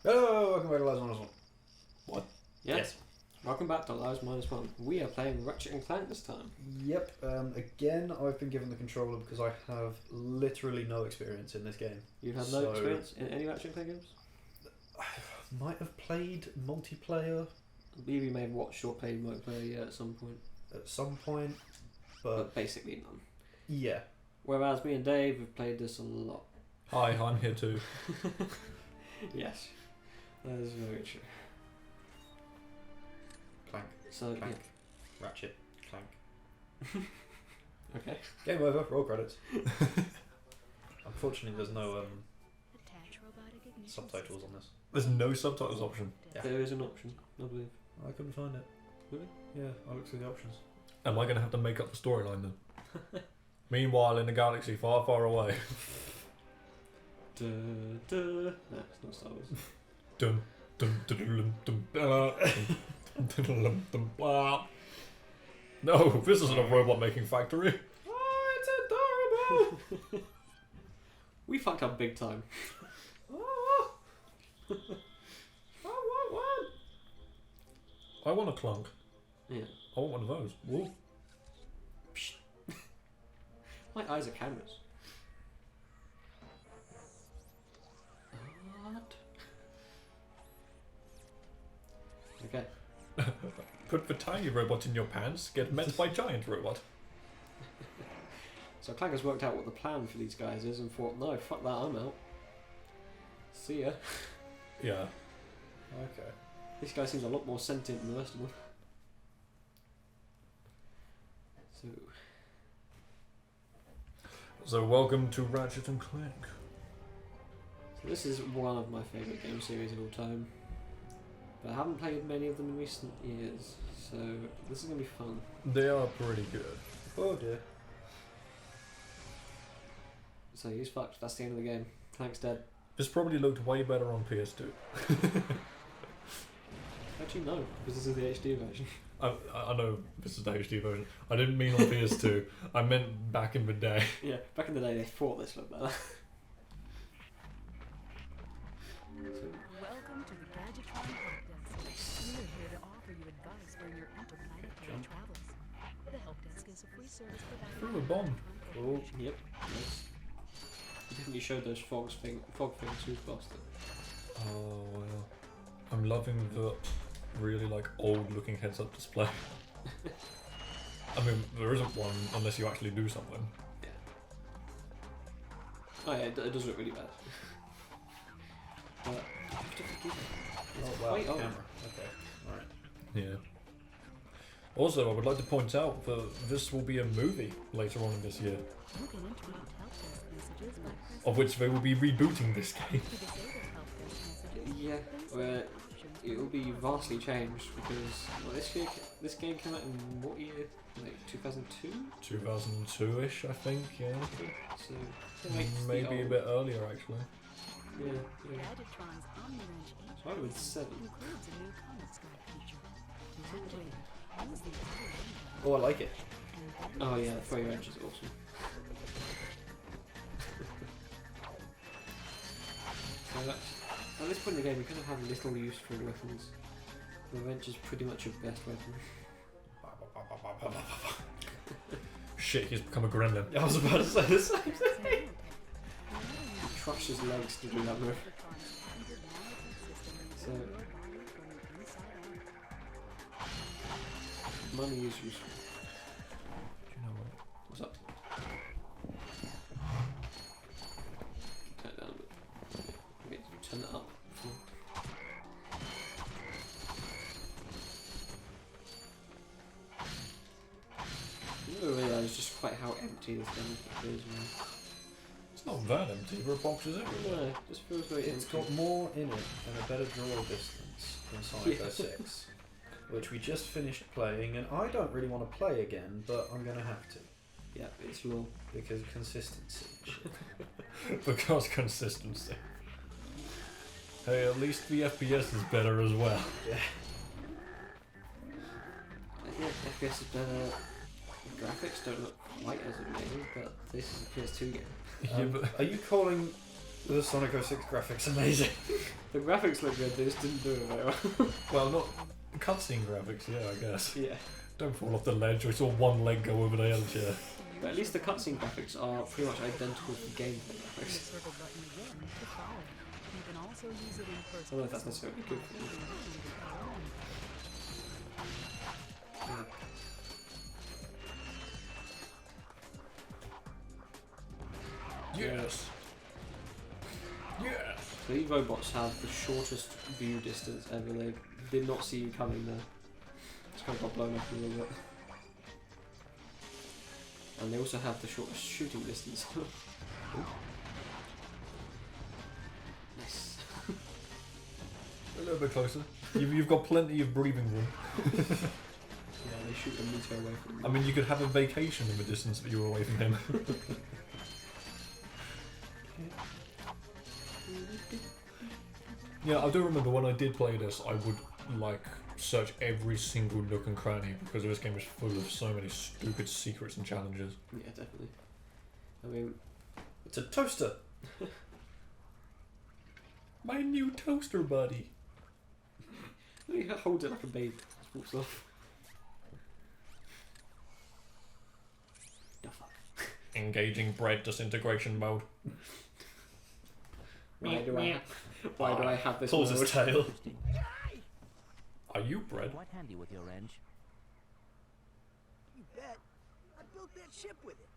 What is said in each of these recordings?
Hello, welcome back to Lives Minus One. What? Yes. Welcome back to Lives Minus One. We are playing Ratchet and Clank this time. Yep. Again, I've been given the controller because I have literally no experience in this game. You've had no experience in any Ratchet and Clank games? I might have played multiplayer I believe you may have watched or played multiplayer at some point. at some point, but basically none. yeah. Whereas me and Dave have played this a lot. Hi, I'm here too. Yes, that is very true. Clank, So, Clank, Ratchet, Clank. yeah. Okay. Game over. Roll credits. Unfortunately, there's no subtitles on this. There's no subtitles option. Yeah. There is an option, I believe. I couldn't find it. Really? Yeah, I looked through the options. Am I going to have to make up the storyline then? Meanwhile, in a galaxy far, far away. Duh, duh. No, it's not Star Wars. Dum, dum, dum, dum, dum, dum, dum, blah. No, this isn't a robot making factory. Oh, it's adorable! We fucked up big time. Oh, I want one! I want a clunk. Yeah. I want one of those. Whoa. My eyes are cameras. What? Okay. Put the tiny robot in your pants, get met by giant robot. So Clank has worked out what the plan for these guys is and thought, no, fuck that, I'm out. See ya. Yeah. Okay. This guy seems a lot more sentient than the rest of them. So welcome to Ratchet and Clank. So this is one of my favourite game series of all time. But I haven't played many of them in recent years, so this is going to be fun. They are pretty good. Oh dear. So he's fucked, that's the end of the game. Clank's dead. This probably looked way better on PS2. How'd you know? Because this is the HD version. I know this is the HD version. I didn't mean on PS2. I meant back in the day. Yeah, back in the day they thought this looked better. Welcome to the Gadgetron Help Desk. We are here to offer you advice for your interplanetary travels. The help desk is a free service provided. Ooh, a bomb. Cool. Yep, nice. You definitely showed those fog things who's bastard. Oh well. I'm loving the really like old looking heads up display. I mean, there isn't one unless you actually do something. Yeah. Oh yeah, it does look really bad. But I have to forgive it. Oh wow, quite old. camera. Okay, alright. Yeah. Also, I would like to point out that this will be a movie later on in this year, You can interrupt help desk messages by pressing of which they will be rebooting this game. to disable help desk messages. Yeah, where it will be vastly changed because well, this game came out in what year? Like 2002? 2002-ish, I think. Yeah. So it Maybe a bit earlier actually. Yeah. Gadgetron's OmniWrench So I would 7. includes a new comics guide feature. To activate, use the power Oh, I like it. and then Oh yeah, the Furry Wrench is awesome. So at this point in the game, we kind of have little use for weapons. The wrench is pretty much your best weapon. Shit, he's become a gremlin. I was about to say the same thing. He crushed his legs to do that move. So money is useful. Do you know what? What's up? Turn it down a bit. Wait, turn it up. I never realised just quite how empty this game is. It's not that empty. There are boxes everywhere. No, it just feels very It's empty. got more in it and a better draw distance than Psycho 6, which we just finished playing, and I don't really want to play again, but I'm going to have to. Yeah, it's raw. Because consistency. Because consistency. Hey, at least the FPS is better as well. Yeah. I think FPS is better. The graphics don't look quite as amazing, but this is a PS2 game. Yeah, but Are you calling The Sonic 06 graphics amazing. The graphics look good, they just didn't do it very well. Well, not cutscene graphics, yeah, I guess. Yeah. Don't fall off the ledge. We saw one leg go over the edge, yeah. But at least the cutscene graphics are pretty much identical to the gameplay graphics. Circle button again to follow. You can also use it in I first don't know if that's person. necessarily good for you. Yeah. Yes. Yes. So these robots have the shortest view distance ever. They did not see you coming there. Just kind of got blown up a little bit. And they also have the shortest shooting distance. Nice. A little bit closer. You've got plenty of breathing room. Yeah, they shoot a meter away from you. I mean, you could have a vacation in the distance that you were away from him. Yeah, I do remember when I did play this, I would like search every single nook and cranny because this game is full of so many stupid secrets and challenges. Yeah, definitely. I mean, It's a toaster. My new toaster buddy. he holds it like a baby. Just walks off. The fuck? Engaging bread disintegration mode. Why do I have this Pulls mode? his tail. Are you bread? Quite handy with your wrench. You bet. I built that ship with it.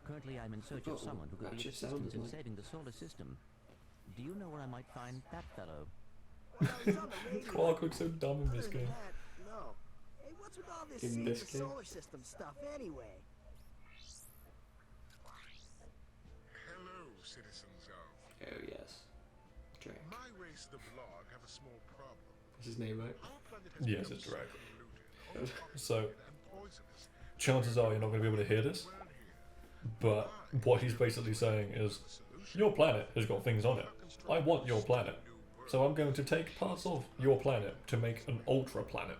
Currently, I'm in search of someone who could be of Ratchet assistance in sounds like- saving the solar system. Do you know where I might find that fellow? When I was on the radio, Quark looks so dumb in this other than game. that, no. Hey, what's with all this In saving this the game? solar system stuff anyway? Hello, citizens of. Oh yes. Drake. My race, the Blog, have a small problem. That's his name, right? Our planet has Yes, become it's so Drake. polluted, So, and poisonous. chances are you're not going to be able to hear this, but what he's basically saying is, your planet has got things on it. I want your planet. So I'm going to take parts of your planet to make an ultra planet.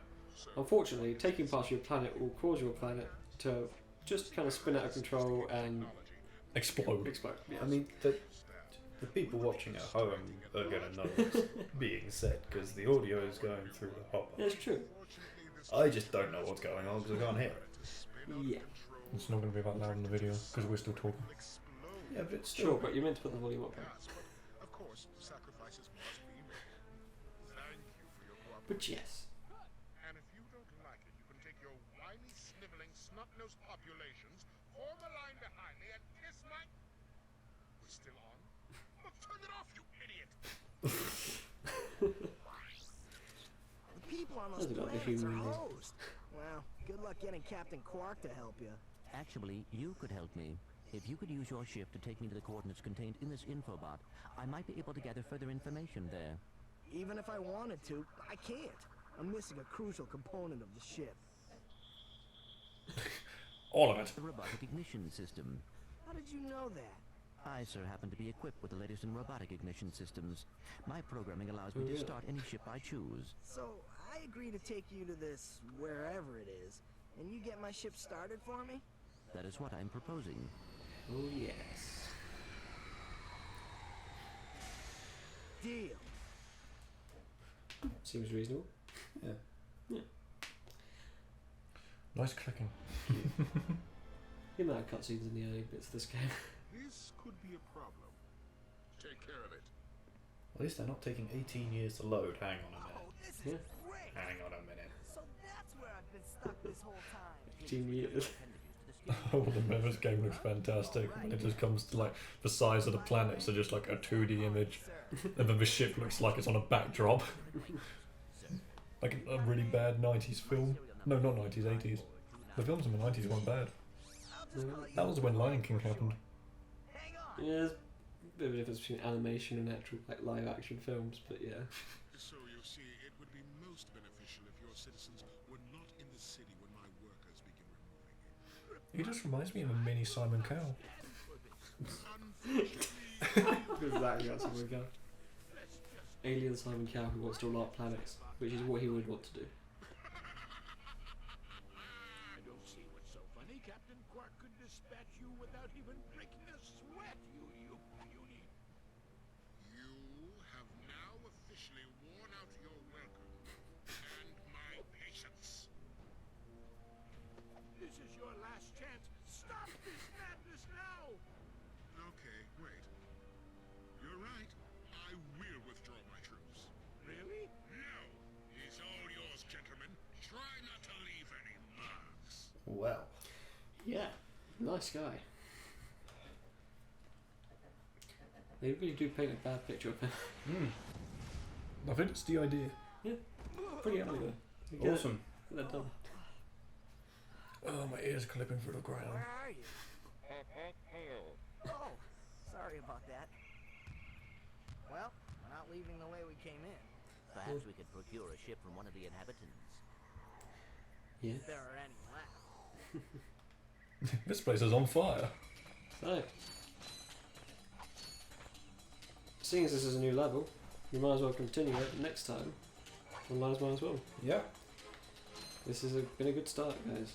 Unfortunately, taking parts of your planet will cause your planet to just kind of spin out of control and Explode. explode. Yeah. I mean, the people watching at home are going to know what's being said because the audio is going through the hopper. Yeah, it's true. I just don't know what's going on because I can't hear it. Yeah. It's not going to be that loud in the video because we're still talking. Yeah, but it's Sure, still... but you're meant to put the volume up. Right? Of course, sacrifices must be made. Thank you for your cooperation. But yes. And if you don't like it, you can take your whiny, sniveling, snot-nosed populations, form a line behind me, and kiss my... We're still on? Well, turn it off, you idiot! The people on those That's about the planets are human race. hosed. Well, good luck getting Captain Quark to help you. Actually, you could help me. If you could use your ship to take me to the coordinates contained in this infobot, I might be able to gather further information there. Even if I wanted to, I can't. I'm missing a crucial component of the ship. All of it. The robotic ignition system. How did you know that? I, sir, happen to be equipped with the latest in robotic ignition systems. My programming allows me to Really? start any ship I choose. So, I agree to take you to this wherever it is, and you get my ship started for me? That is what I'm proposing. Oh yes. Deal. Seems reasonable. Yeah. Nice clicking. The amount of cutscenes in the early bits of this game. This could be a problem. Take care of it. At least they're not taking 18 years to load. Hang on a minute. Oh, this is Yeah. great. Hang on a minute. So that's where I've been stuck this whole time. 18 years. Oh, the Memphis game looks fantastic. And it just comes to like the size of the planet, so just like a 2D image. And then the ship looks like it's on a backdrop. Like a really bad 90s film. No, not 90s, 80s. The films in the 90s weren't bad. That was when Lion King happened. Hang on. Yeah, there's a bit of a difference between animation and actual like live action films, but yeah. So you see, it would be most beneficial if your citizens were not in the city when my workers begin removing it. He just reminds me of a mini Simon Cowell. Exactly, that's what we got. Alien Simon Cowell who wants to roll out planets, which is what he would want to do. I don't see what's so funny. Captain Quark could dispatch you without even breaking a sweat, you is your last chance. Stop this madness now! Okay, wait. You're right. I will withdraw my troops. Really? No. It's all yours, gentlemen. Try not to leave any marks. Well, Yeah, nice guy. They really do paint a bad picture of him. I think it's the idea. Pretty early though. You get it, awesome. get that done. Oh, my ears clipping through the ground. Where are you? Oh, sorry about that. Well, we're not leaving the way we came in. Perhaps we could procure a ship from one of the inhabitants. Yeah. If there are any left. This place is on fire. So, seeing as this is a new level, we might as well continue it next time. We might as well. Yeah. This has been a good start, guys.